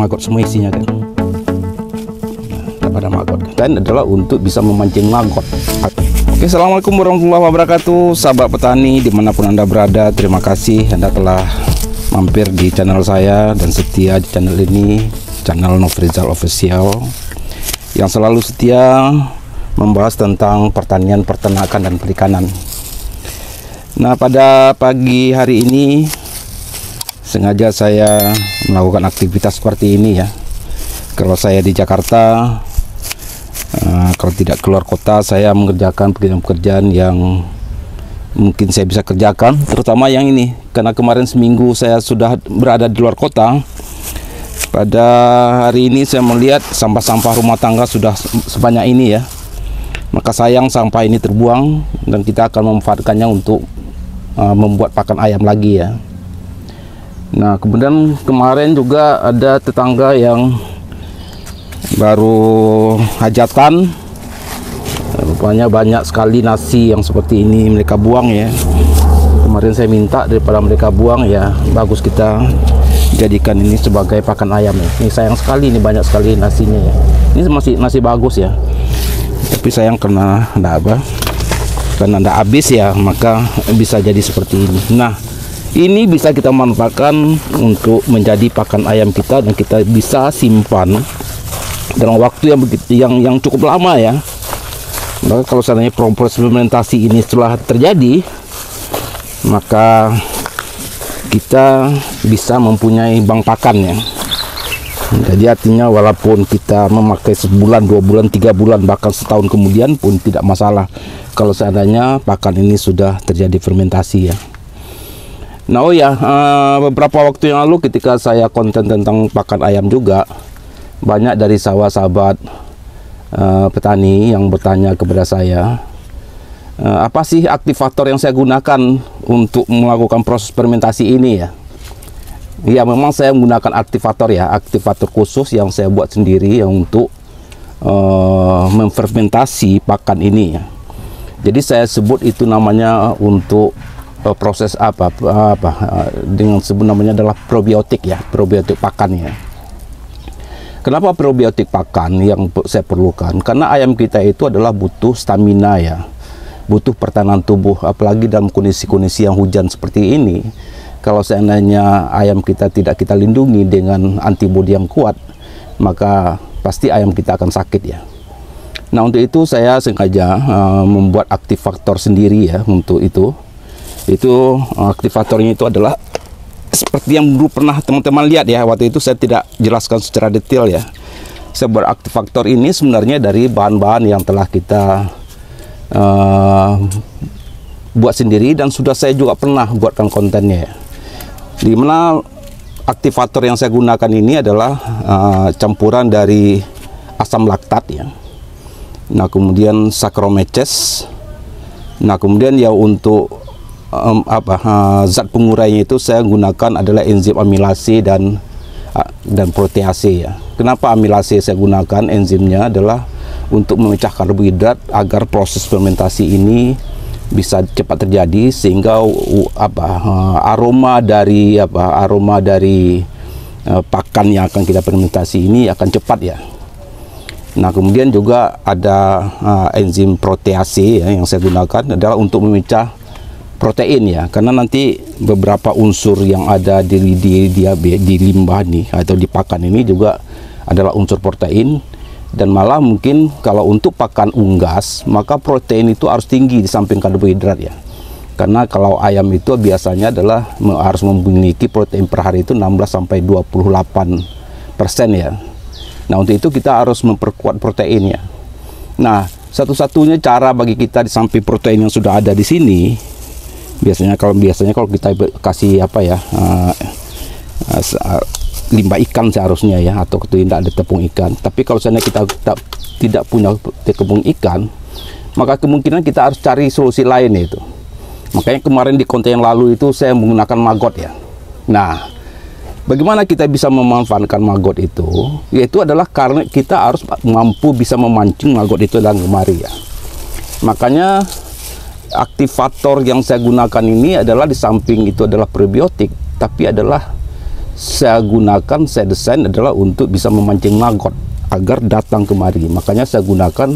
maggot semua isinya kan. Pada maggot dan adalah untuk bisa memancing maggot. Oke, assalamualaikum warahmatullahi wabarakatuh, sahabat petani dimanapun anda berada. Terima kasih anda telah mampir di channel saya dan setia di channel ini, channel Nofrizal Official, yang selalu setia membahas tentang pertanian, peternakan, dan perikanan. Nah, pada pagi hari ini sengaja saya melakukan aktivitas seperti ini ya. Kalau saya di Jakarta, kalau tidak keluar kota, saya mengerjakan pekerjaan yang mungkin saya bisa kerjakan, terutama yang ini, karena kemarin seminggu saya sudah berada di luar kota. Pada hari ini saya melihat sampah-sampah rumah tangga sudah sebanyak ini ya. Maka sayang sampah ini terbuang dan kita akan memanfaatkannya untuk membuat pakan ayam lagi ya. Nah, kemudian kemarin juga ada tetangga yang baru hajatan, rupanya banyak sekali nasi yang seperti ini mereka buang ya. Kemarin saya minta daripada mereka buang ya, bagus kita jadikan ini sebagai pakan ayam ya. Ini sayang sekali, ini banyak sekali nasinya ya. Ini masih nasi bagus ya, tapi sayang karena karena habis ya, maka bisa jadi seperti ini. Nah, ini bisa kita manfaatkan untuk menjadi pakan ayam kita dan kita bisa simpan dalam waktu yang cukup lama ya. Maka kalau seandainya proses fermentasi ini setelah terjadi, maka kita bisa mempunyai bank pakan ya. Jadi artinya walaupun kita memakai sebulan, 2 bulan, 3 bulan, bahkan setahun kemudian pun tidak masalah kalau seandainya pakan ini sudah terjadi fermentasi ya. Nah, beberapa waktu yang lalu ketika saya konten tentang pakan ayam juga, banyak dari sahabat petani yang bertanya kepada saya, apa sih aktivator yang saya gunakan untuk melakukan proses fermentasi ini ya. Ya, memang saya menggunakan aktivator ya, aktivator khusus yang saya buat sendiri yang untuk memfermentasi pakan ini ya. Jadi saya sebut itu namanya untuk proses dengan sebut namanya adalah probiotik ya, probiotik pakan ya. Kenapa probiotik pakan yang saya perlukan? Karena ayam kita itu adalah butuh stamina ya, butuh pertahanan tubuh, apalagi dalam kondisi-kondisi yang hujan seperti ini. Kalau seandainya ayam kita tidak kita lindungi dengan antibodi yang kuat, maka pasti ayam kita akan sakit ya. Nah, untuk itu saya sengaja membuat aktivator sendiri ya. Untuk itu aktivatornya itu adalah seperti yang dulu pernah teman-teman lihat ya. Waktu itu saya tidak jelaskan secara detail ya. Saya buat aktivator ini sebenarnya dari bahan-bahan yang telah kita buat sendiri dan sudah saya juga pernah buatkan kontennya ya. Di mana aktivator yang saya gunakan ini adalah campuran dari asam laktat ya. Nah, kemudian Saccharomyces. Nah, kemudian ya untuk zat pengurainya itu saya gunakan adalah enzim amilase dan protease ya. Kenapa amilase saya gunakan? Enzimnya adalah untuk memecah karbohidrat agar proses fermentasi ini bisa cepat terjadi, sehingga aroma dari pakan yang akan kita fermentasi ini akan cepat ya. Nah, kemudian juga ada enzim protease ya, yang saya gunakan adalah untuk memecah protein ya, karena nanti beberapa unsur yang ada di limbah nih atau di pakan ini juga adalah unsur protein. Dan malah mungkin kalau untuk pakan unggas, maka protein itu harus tinggi di samping karbohidrat ya. Karena kalau ayam itu biasanya adalah harus memiliki protein per hari itu 16-28% ya. Nah, untuk itu kita harus memperkuat proteinnya. Nah, satu-satunya cara bagi kita di samping protein yang sudah ada di sini, biasanya kalau kita kasih limbah ikan seharusnya ya, atau tidak ada tepung ikan. Tapi kalau seandainya kita tidak punya tepung ikan, maka kemungkinan kita harus cari solusi lain yaitu. Makanya kemarin di konten yang lalu itu saya menggunakan maggot ya. Nah, bagaimana kita bisa memanfaatkan maggot itu? Yaitu adalah karena kita harus mampu bisa memancing maggot itu dalam kemari ya. Makanya aktivator yang saya gunakan ini adalah di samping itu adalah probiotik, tapi adalah saya gunakan, saya desain adalah untuk bisa memancing maggot agar datang kemari. Makanya saya gunakan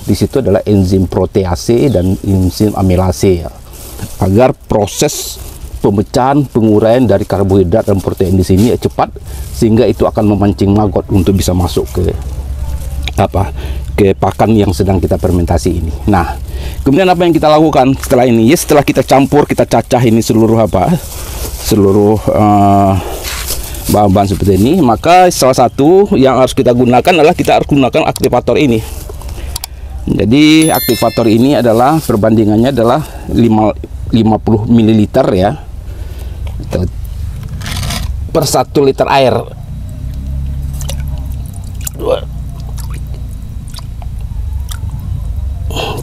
di situ adalah enzim protease dan enzim amilase ya, agar proses pemecahan penguraian dari karbohidrat dan protein di sini cepat, sehingga itu akan memancing maggot untuk bisa masuk ke ke pakan yang sedang kita fermentasi ini. Nah, kemudian apa yang kita lakukan setelah ini? Ya, setelah kita campur, kita cacah ini seluruh bahan-bahan seperti ini, maka salah satu yang harus kita gunakan adalah kita harus gunakan aktivator ini. Jadi aktivator ini adalah perbandingannya adalah 50 ml ya per 1 liter air.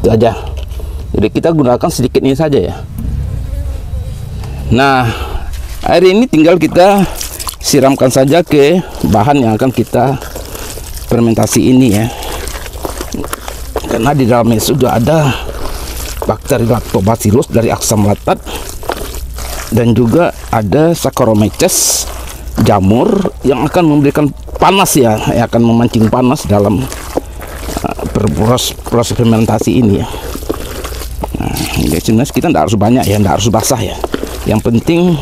Itu aja. Jadi kita gunakan sedikit ini saja ya. Nah, air ini tinggal kita siramkan saja ke bahan yang akan kita fermentasi ini ya, karena di dalamnya sudah ada bakteri lactobacillus dari asam laktat, dan juga ada Saccharomyces jamur yang akan memberikan panas ya, yang akan memancing panas dalam proses fermentasi ini ya. Nah, sebenarnya kita tidak harus banyak ya, tidak harus basah ya, yang penting.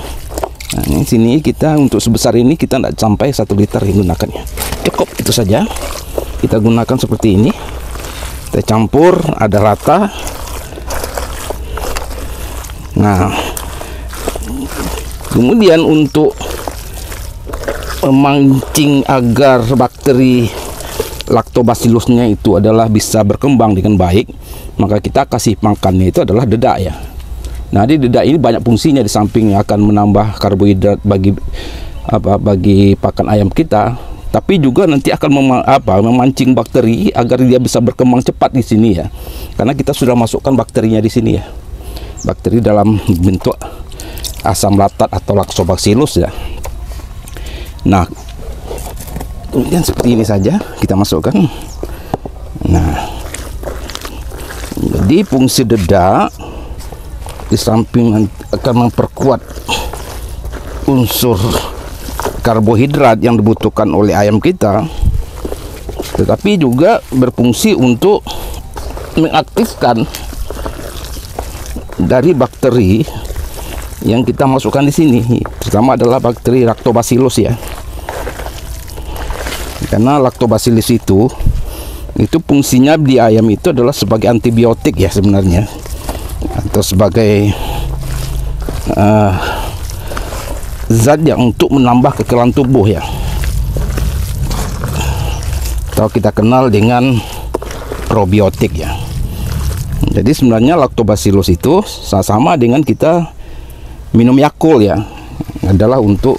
Nah, ini sini kita untuk sebesar ini kita tidak sampai 1 liter menggunakannya. Cukup itu saja. Kita gunakan seperti ini. Kita campur ada rata. Nah, kemudian untuk memancing agar bakteri lactobacillusnya itu adalah bisa berkembang dengan baik, maka kita kasih makannya itu adalah dedak ya. Nah, di dedak ini banyak fungsinya, di samping akan menambah karbohidrat bagi pakan ayam kita, tapi juga nanti akan memancing bakteri agar dia bisa berkembang cepat di sini ya. Karena kita sudah masukkan bakterinya di sini ya. Bakteri dalam bentuk asam laktat atau lactobacillus ya. Nah, kemudian seperti ini saja kita masukkan. Nah, jadi fungsi dedak di samping akan memperkuat unsur karbohidrat yang dibutuhkan oleh ayam kita, tetapi juga berfungsi untuk mengaktifkan dari bakteri yang kita masukkan di sini. Pertama adalah bakteri lactobacillus ya, karena lactobacillus itu fungsinya di ayam itu adalah sebagai antibiotik ya sebenarnya, atau sebagai zat yang untuk menambah kekeralan tubuh ya, atau kita kenal dengan probiotik ya. Jadi sebenarnya lactobacillus itu sama dengan kita minum Yakult ya, adalah untuk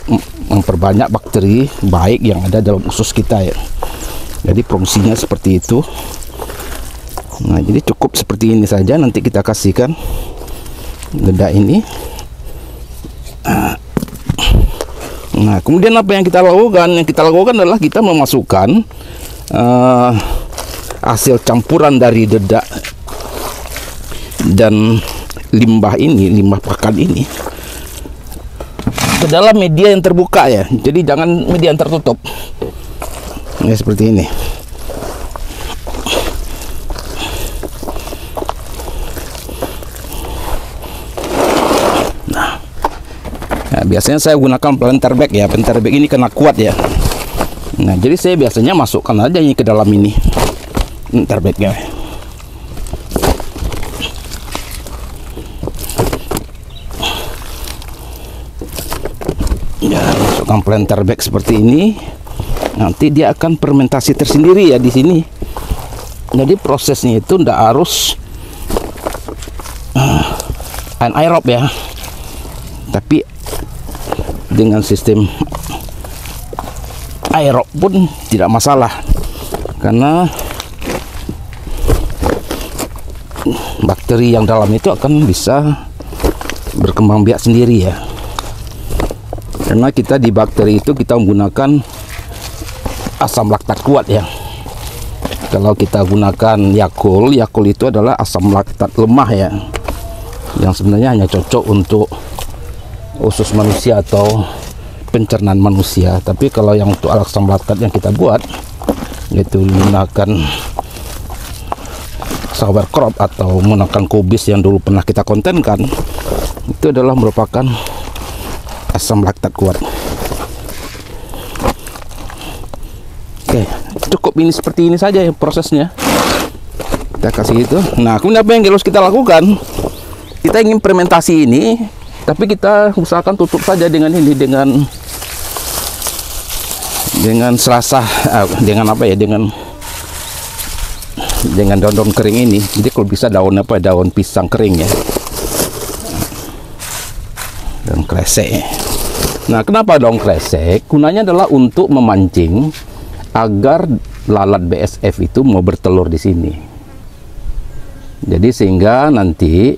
memperbanyak bakteri baik yang ada dalam usus kita ya. Jadi fungsinya seperti itu. Nah, jadi cukup seperti ini saja. Nanti kita kasihkan dedak ini. Nah, kemudian apa yang kita lakukan? Yang kita lakukan adalah kita memasukkan hasil campuran dari dedak dan limbah ini, limbah pakan ini, ke dalam media yang terbuka ya. Jadi jangan media yang tertutup. Ya, seperti ini. Nah, biasanya saya gunakan planter bag ya. Planter bag ini kena kuat ya. Nah, jadi saya biasanya masukkan aja ini ke dalam ini planter bagnya. Ya, masukkan planter bag seperti ini. Nanti dia akan fermentasi tersendiri ya di sini. Jadi prosesnya itu tidak harus anaerob ya, tapi dengan sistem aerob pun tidak masalah, karena bakteri yang dalam itu akan bisa berkembang biak sendiri ya. Karena kita di bakteri itu kita menggunakan asam laktat kuat ya. Kalau kita gunakan Yakult, Yakult itu adalah asam laktat lemah ya, yang sebenarnya hanya cocok untuk usus manusia atau pencernaan manusia. Tapi kalau yang untuk asam laktat yang kita buat, yaitu menggunakan sauerkraut atau menggunakan kubis yang dulu pernah kita kontenkan, itu adalah merupakan asam laktat kuat. Oke, cukup ini seperti ini saja ya prosesnya. Kita kasih itu. Nah, kemudian apa yang harus kita lakukan? Kita ingin fermentasi ini, tapi kita usahakan tutup saja dengan ini, dengan serasa, dengan apa ya, dengan daun-daun kering ini. Jadi kalau bisa daun apa, daun pisang kering ya, daun kresek. Nah, kenapa daun kresek? Gunanya adalah untuk memancing agar lalat BSF itu mau bertelur di sini. Jadi sehingga nanti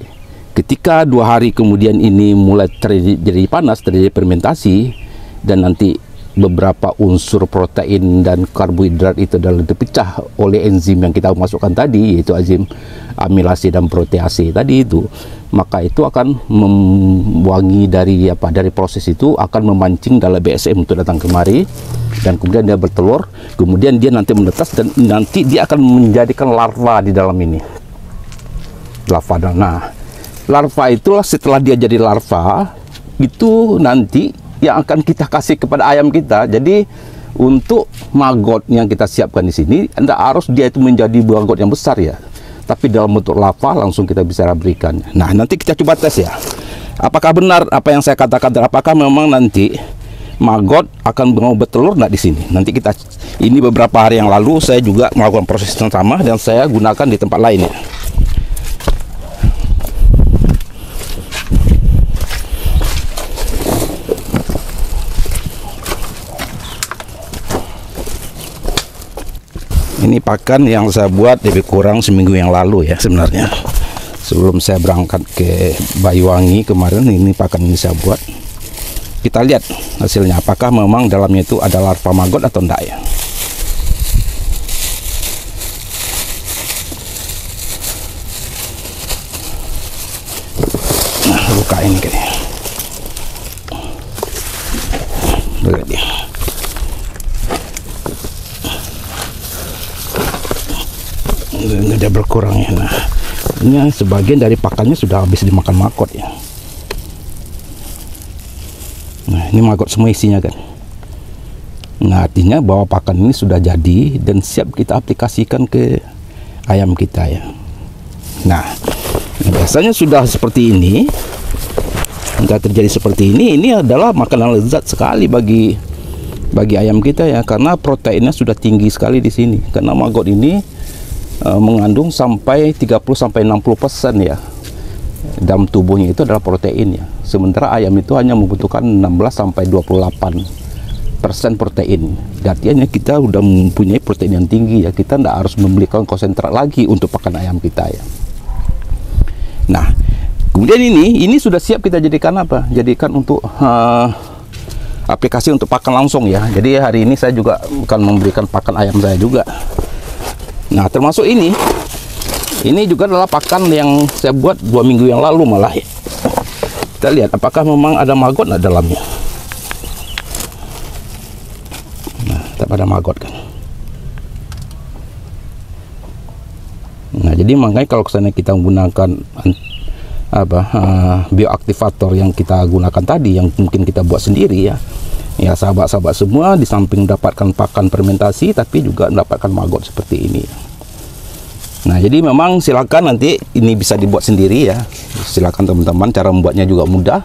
ketika 2 hari kemudian ini mulai terjadi panas, terjadi fermentasi, dan nanti beberapa unsur protein dan karbohidrat itu adalah dipecah oleh enzim yang kita masukkan tadi, yaitu enzim amilase dan protease tadi itu, maka itu akan membuangi dari proses itu, akan memancing dalam BSF untuk datang kemari, dan kemudian dia bertelur, kemudian dia nanti menetas, dan nanti dia akan menjadikan larva di dalam ini. Nah, larva itulah, setelah dia jadi larva itu nanti yang akan kita kasih kepada ayam kita. Jadi untuk maggot yang kita siapkan di sini, tidak harus dia itu menjadi maggot yang besar ya, tapi dalam bentuk larva langsung kita bisa berikan. Nah, nanti kita coba tes ya, apakah benar apa yang saya katakan, apakah memang nanti maggot akan mau bertelur nggak di sini. Nanti kita, ini beberapa hari yang lalu saya juga melakukan proses yang sama dan saya gunakan di tempat lain ya. Ini pakan yang saya buat lebih kurang seminggu yang lalu ya sebenarnya. Sebelum saya berangkat ke Banyuwangi kemarin, ini pakan ini saya buat. Kita lihat hasilnya, apakah memang dalamnya itu ada larva maggot atau enggak ya. Nah, buka ini kayaknya. Lihat dia. Ada berkurang ya. Nah, ini sebagian dari pakannya sudah habis dimakan maggot ya. Nah, ini maggot semua isinya kan. Nah, artinya bahwa pakan ini sudah jadi dan siap kita aplikasikan ke ayam kita ya. Nah, biasanya sudah seperti ini, sudah terjadi seperti ini adalah makanan lezat sekali bagi ayam kita ya, karena proteinnya sudah tinggi sekali di sini. Karena maggot ini mengandung sampai 30-60% ya dalam tubuhnya, itu adalah protein ya. Sementara ayam itu hanya membutuhkan 16-28% protein. Artinya kita udah mempunyai protein yang tinggi ya, kita tidak harus membelikan konsentrat lagi untuk pakan ayam kita ya. Nah, kemudian ini sudah siap kita jadikan apa? Jadikan untuk aplikasi untuk pakan langsung ya. Jadi hari ini saya juga akan memberikan pakan ayam saya juga. Nah, termasuk ini juga adalah pakan yang saya buat 2 minggu yang lalu malah ya. Kita lihat apakah memang ada maggot di dalamnya. Nah, tak ada maggot kan. Nah, jadi makanya kalau kesana kita menggunakan bioaktivator yang kita gunakan tadi, yang mungkin kita buat sendiri ya. Ya, sahabat-sahabat semua, di samping mendapatkan pakan fermentasi, tapi juga mendapatkan maggot seperti ini. Nah, jadi memang silakan nanti ini bisa dibuat sendiri ya. Silakan teman-teman, cara membuatnya juga mudah.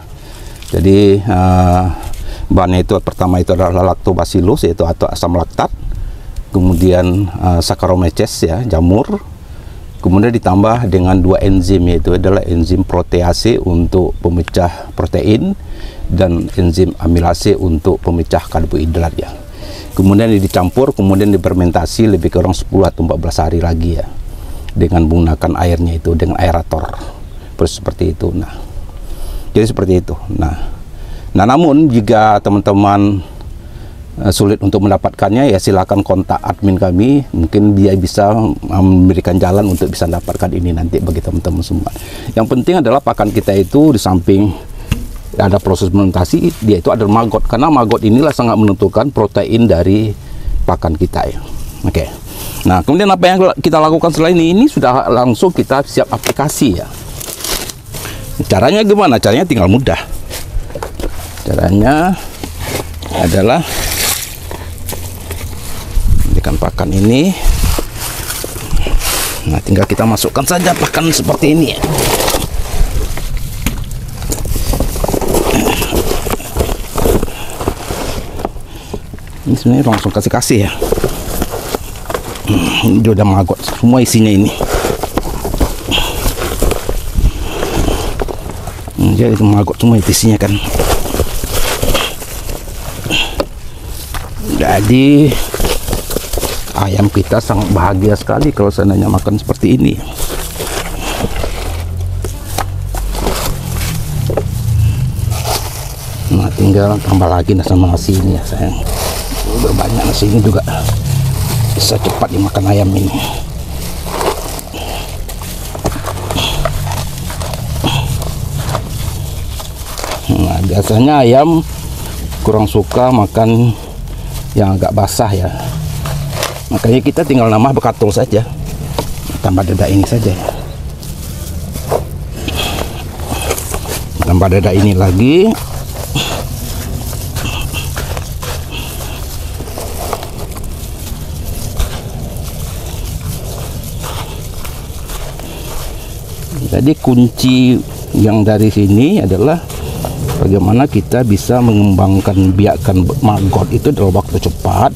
Jadi bahannya itu pertama itu adalah lactobacillus, yaitu atau asam laktat. Kemudian Saccharomyces ya, jamur. Kemudian ditambah dengan 2 enzim, yaitu adalah enzim protease untuk pemecah protein dan enzim amilase untuk pemecah karbohidrat ya. Kemudian dicampur, kemudian difermentasi lebih kurang 10 atau 14 hari lagi ya, dengan menggunakan airnya itu dengan aerator seperti itu. Nah, jadi seperti itu. Nah, namun jika teman-teman sulit untuk mendapatkannya ya, silakan kontak admin kami, mungkin dia bisa memberikan jalan untuk bisa mendapatkan ini nanti bagi teman-teman semua. Yang penting adalah pakan kita itu di samping ada proses fermentasi, dia itu ada maggot, karena maggot inilah sangat menentukan protein dari pakan kita ya. Oke. Nah, kemudian apa yang kita lakukan setelah ini sudah langsung kita siap aplikasi ya. Caranya gimana? Caranya tinggal mudah. Caranya adalah ikan pakan ini. Nah, tinggal kita masukkan saja pakan seperti ini ya. Ini sebenarnya langsung kasih ya. Ini udah maggot semua isinya ini. Jadi itu maggot semua isinya kan. Jadi ayam kita sangat bahagia sekali kalau seandainya makan seperti ini. Nah, tinggal tambah lagi sama nasi ini ya sayang. Udah banyak nasi ini juga, bisa cepat dimakan ayam ini. Nah, biasanya ayam kurang suka makan yang agak basah ya, makanya kita tinggal nambah bekatul saja, tambah dada ini saja ya. Tambah dada ini lagi. Jadi kunci yang dari sini adalah bagaimana kita bisa mengembangkan biakan maggot itu dalam waktu cepat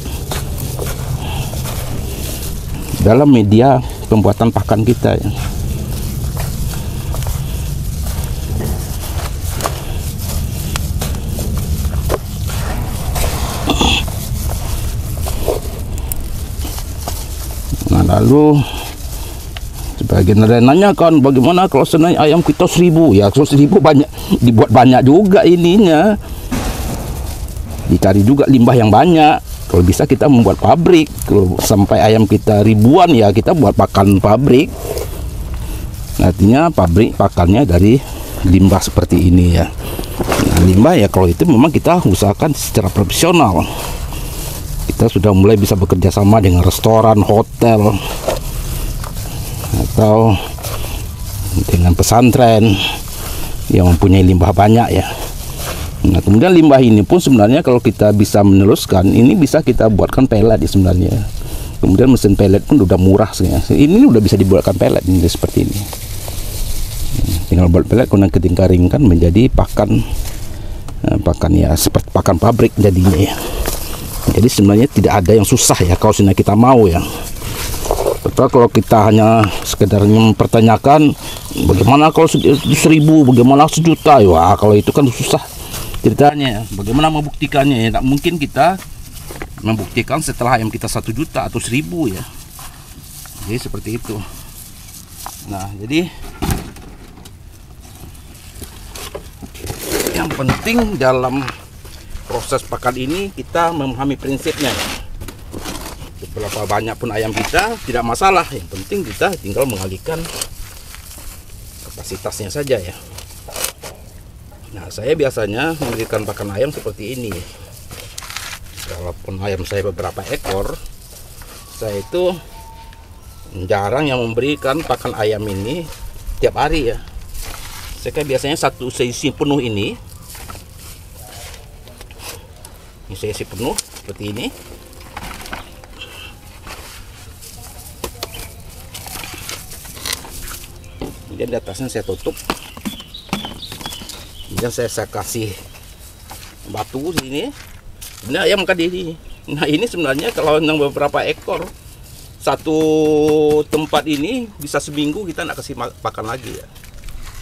dalam media pembuatan pakan kita ya. Nah, lalu sebagian ada yang nanyakan bagaimana kalau sebenarnya ayam kita 1000 ya. Kalau 1000 banyak, dibuat banyak juga ininya, dicari juga limbah yang banyak. Kalau bisa kita membuat pabrik. Kalau sampai ayam kita ribuan ya kita buat pakan pabrik. Artinya pabrik pakannya dari limbah seperti ini ya. Nah, limbah ya kalau itu memang kita usahakan secara profesional. Kita sudah mulai bisa bekerja sama dengan restoran, hotel, atau dengan pesantren yang mempunyai limbah banyak ya. Nah, kemudian limbah ini pun sebenarnya kalau kita bisa meneruskan, ini bisa kita buatkan pelet ya sebenarnya. Kemudian mesin pelet pun udah murah sebenarnya. Ini udah bisa dibuatkan pelet ini seperti ini. Tinggal buat pelet kemudian keringkan menjadi pakan ya seperti pakan pabrik jadinya ya. Jadi sebenarnya tidak ada yang susah ya kalau sebenarnya kita mau ya. Betul, kalau kita hanya sekedar mempertanyakan bagaimana kalau 1000, bagaimana 1.000.000, wah kalau itu kan susah ceritanya. Bagaimana membuktikannya ya? Tidak mungkin kita membuktikan setelah ayam kita 1 juta atau 1000 ya. Jadi seperti itu. Nah, jadi yang penting dalam proses pakan ini kita memahami prinsipnya ya. Berapa banyak pun ayam kita tidak masalah, yang penting kita tinggal mengalihkan kapasitasnya saja ya. Nah, saya biasanya memberikan pakan ayam seperti ini. Walaupun ayam saya beberapa ekor, saya itu jarang yang memberikan pakan ayam ini tiap hari ya. Saya biasanya satu sesi penuh ini sesi penuh seperti ini. Kemudian di atasnya saya tutup. Kemudian saya kasih batu sini. Ini ayam makan di sini. Nah, ini sebenarnya kalau yang beberapa ekor, satu tempat ini bisa seminggu kita nak kasih pakan lagi ya.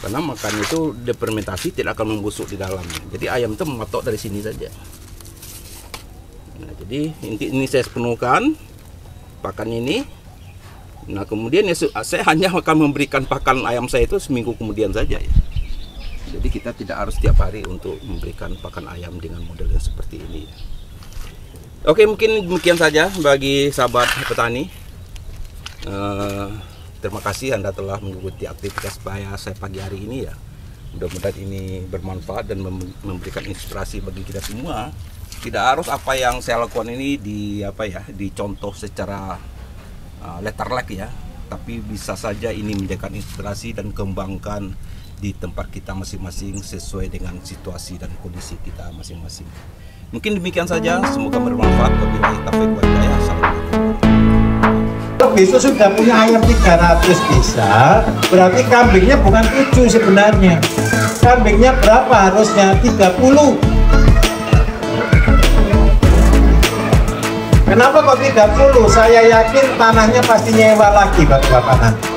Karena makan itu defermentasi tidak akan membusuk di dalam. Jadi ayam itu mematok dari sini saja. Nah, jadi ini saya penuhkan pakan ini. Nah, kemudian ya saya hanya akan memberikan pakan ayam saya itu seminggu kemudian saja ya. Jadi kita tidak harus setiap hari untuk memberikan pakan ayam dengan model yang seperti ini. Oke, mungkin demikian saja bagi sahabat petani. Terima kasih Anda telah mengikuti aktivitas saya pagi hari ini ya. Mudah-mudahan ini bermanfaat dan memberikan inspirasi bagi kita semua. Tidak harus apa yang saya lakukan ini dicontoh secara letter like ya, tapi bisa saja ini menjadikan inspirasi dan kembangkan di tempat kita masing-masing sesuai dengan situasi dan kondisi kita masing-masing. Mungkin demikian saja, semoga bermanfaat. Wabillahi taufiq wal hidayah. Kalau besok sudah punya ayam 300 bisa, berarti kambingnya bukan 7 sebenarnya. Kambingnya berapa harusnya? 30. Kenapa kok 30? Saya yakin tanahnya pasti nyewa lagi bapak-bapak nanti.